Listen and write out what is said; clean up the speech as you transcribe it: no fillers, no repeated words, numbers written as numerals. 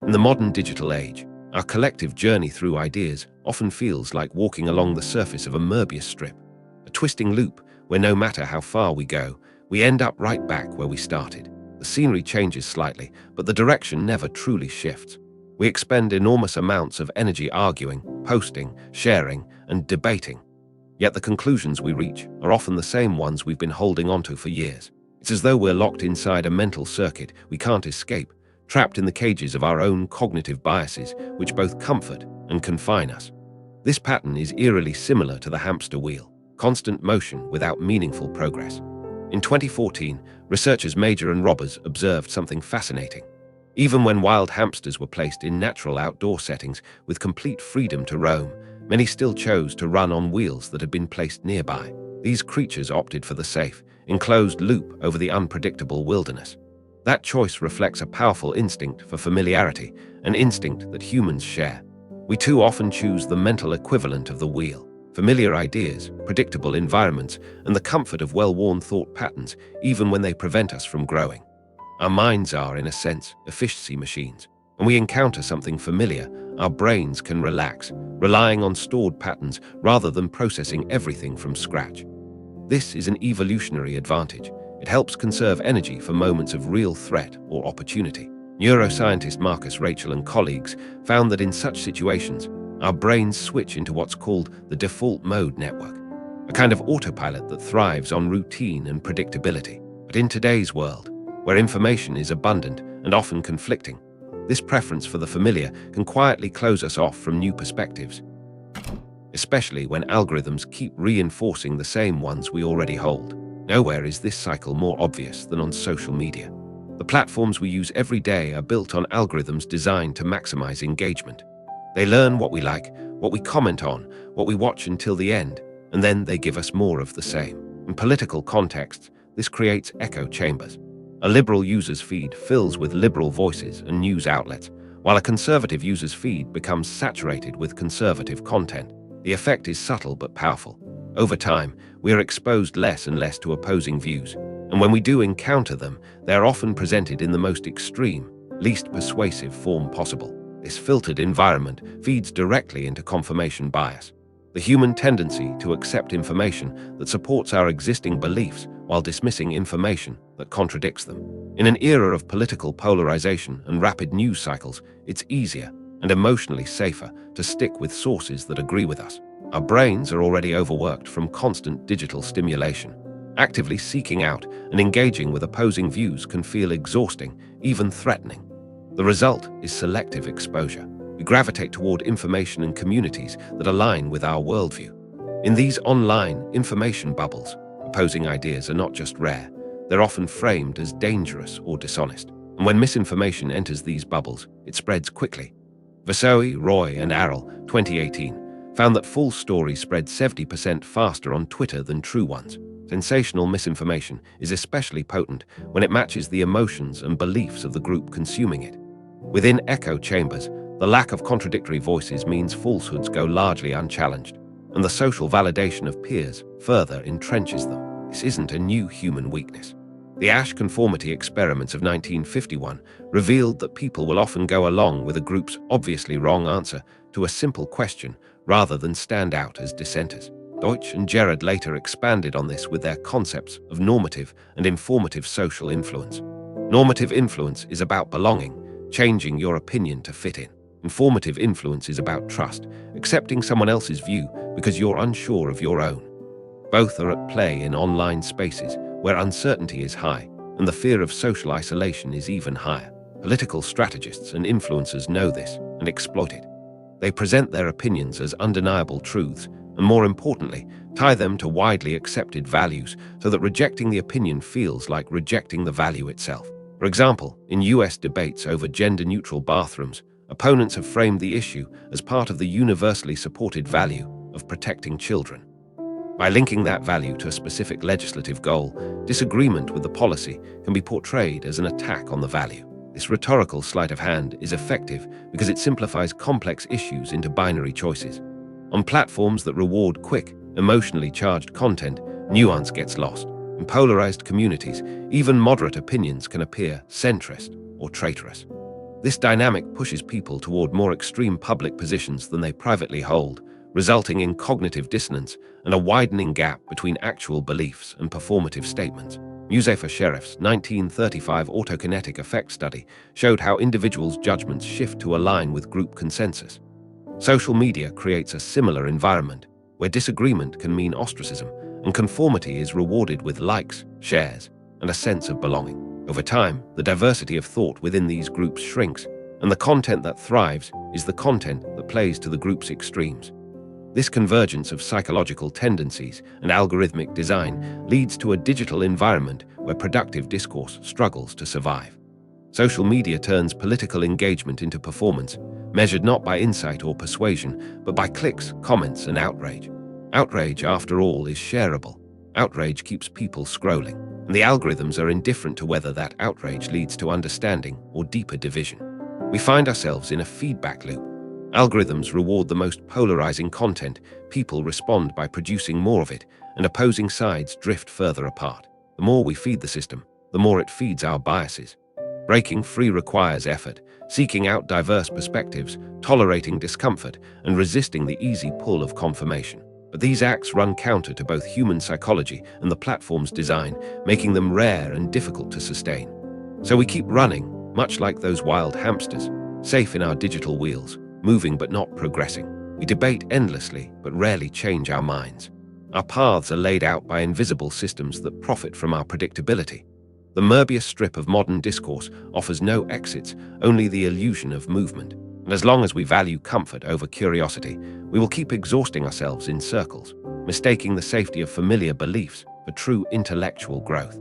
In the modern digital age, our collective journey through ideas often feels like walking along the surface of a Möbius strip, a twisting loop where no matter how far we go, we end up right back where we started. The scenery changes slightly, but the direction never truly shifts. We expend enormous amounts of energy arguing, posting, sharing, and debating. Yet the conclusions we reach are often the same ones we've been holding onto for years. It's as though we're locked inside a mental circuit we can't escape, trapped in the cages of our own cognitive biases, which both comfort and confine us. This pattern is eerily similar to the hamster wheel, constant motion without meaningful progress. In 2014, researchers Major and Robbers observed something fascinating. Even when wild hamsters were placed in natural outdoor settings with complete freedom to roam, many still chose to run on wheels that had been placed nearby. These creatures opted for the safe, enclosed loop over the unpredictable wilderness. That choice reflects a powerful instinct for familiarity, an instinct that humans share. We too often choose the mental equivalent of the wheel: familiar ideas, predictable environments, and the comfort of well-worn thought patterns, even when they prevent us from growing. Our minds are, in a sense, efficiency machines. When we encounter something familiar, our brains can relax, relying on stored patterns rather than processing everything from scratch. This is an evolutionary advantage. It helps conserve energy for moments of real threat or opportunity. Neuroscientist Marcus Rachel and colleagues found that in such situations, our brains switch into what's called the default mode network, a kind of autopilot that thrives on routine and predictability. But in today's world, where information is abundant and often conflicting, this preference for the familiar can quietly close us off from new perspectives, especially when algorithms keep reinforcing the same ones we already hold. Nowhere is this cycle more obvious than on social media. The platforms we use every day are built on algorithms designed to maximize engagement. They learn what we like, what we comment on, what we watch until the end, and then they give us more of the same. In political contexts, this creates echo chambers. A liberal user's feed fills with liberal voices and news outlets, while a conservative user's feed becomes saturated with conservative content. The effect is subtle but powerful. Over time, we are exposed less and less to opposing views, and when we do encounter them, they are often presented in the most extreme, least persuasive form possible. This filtered environment feeds directly into confirmation bias, the human tendency to accept information that supports our existing beliefs while dismissing information that contradicts them. In an era of political polarization and rapid news cycles, it's easier and emotionally safer to stick with sources that agree with us. Our brains are already overworked from constant digital stimulation. Actively seeking out and engaging with opposing views can feel exhausting, even threatening. The result is selective exposure. We gravitate toward information and communities that align with our worldview. In these online information bubbles, opposing ideas are not just rare, they're often framed as dangerous or dishonest. And when misinformation enters these bubbles, it spreads quickly. Vasoi, Roy, and Arrell, 2018, found that false stories spread 70% faster on Twitter than true ones. Sensational misinformation is especially potent when it matches the emotions and beliefs of the group consuming it. Within echo chambers, the lack of contradictory voices means falsehoods go largely unchallenged, and the social validation of peers further entrenches them. This isn't a new human weakness. The Asch conformity experiments of 1951 revealed that people will often go along with a group's obviously wrong answer to a simple question rather than stand out as dissenters. Deutsch and Gerard later expanded on this with their concepts of normative and informative social influence. Normative influence is about belonging, changing your opinion to fit in. Informative influence is about trust, accepting someone else's view because you're unsure of your own. Both are at play in online spaces where uncertainty is high and the fear of social isolation is even higher. Political strategists and influencers know this and exploit it. They present their opinions as undeniable truths and, more importantly, tie them to widely accepted values so that rejecting the opinion feels like rejecting the value itself. For example, in US debates over gender-neutral bathrooms, opponents have framed the issue as part of the universally supported value of protecting children. By linking that value to a specific legislative goal, disagreement with the policy can be portrayed as an attack on the value. This rhetorical sleight of hand is effective because it simplifies complex issues into binary choices. On platforms that reward quick, emotionally charged content, nuance gets lost. In polarized communities, even moderate opinions can appear centrist or traitorous. This dynamic pushes people toward more extreme public positions than they privately hold, resulting in cognitive dissonance and a widening gap between actual beliefs and performative statements. Muzafer Sherif's 1935 autokinetic effect study showed how individuals' judgments shift to align with group consensus. Social media creates a similar environment, where disagreement can mean ostracism, and conformity is rewarded with likes, shares, and a sense of belonging. Over time, the diversity of thought within these groups shrinks, and the content that thrives is the content that plays to the group's extremes. This convergence of psychological tendencies and algorithmic design leads to a digital environment where productive discourse struggles to survive. Social media turns political engagement into performance, measured not by insight or persuasion, but by clicks, comments, and outrage. Outrage, after all, is shareable. Outrage keeps people scrolling, and the algorithms are indifferent to whether that outrage leads to understanding or deeper division. We find ourselves in a feedback loop. Algorithms reward the most polarizing content, people respond by producing more of it, and opposing sides drift further apart. The more we feed the system, the more it feeds our biases. Breaking free requires effort, seeking out diverse perspectives, tolerating discomfort, and resisting the easy pull of confirmation. But these acts run counter to both human psychology and the platform's design, making them rare and difficult to sustain. So we keep running, much like those wild hamsters, safe in our digital wheels, moving but not progressing. We debate endlessly, but rarely change our minds. Our paths are laid out by invisible systems that profit from our predictability. The Möbius strip of modern discourse offers no exits, only the illusion of movement. And as long as we value comfort over curiosity, we will keep exhausting ourselves in circles, mistaking the safety of familiar beliefs for true intellectual growth.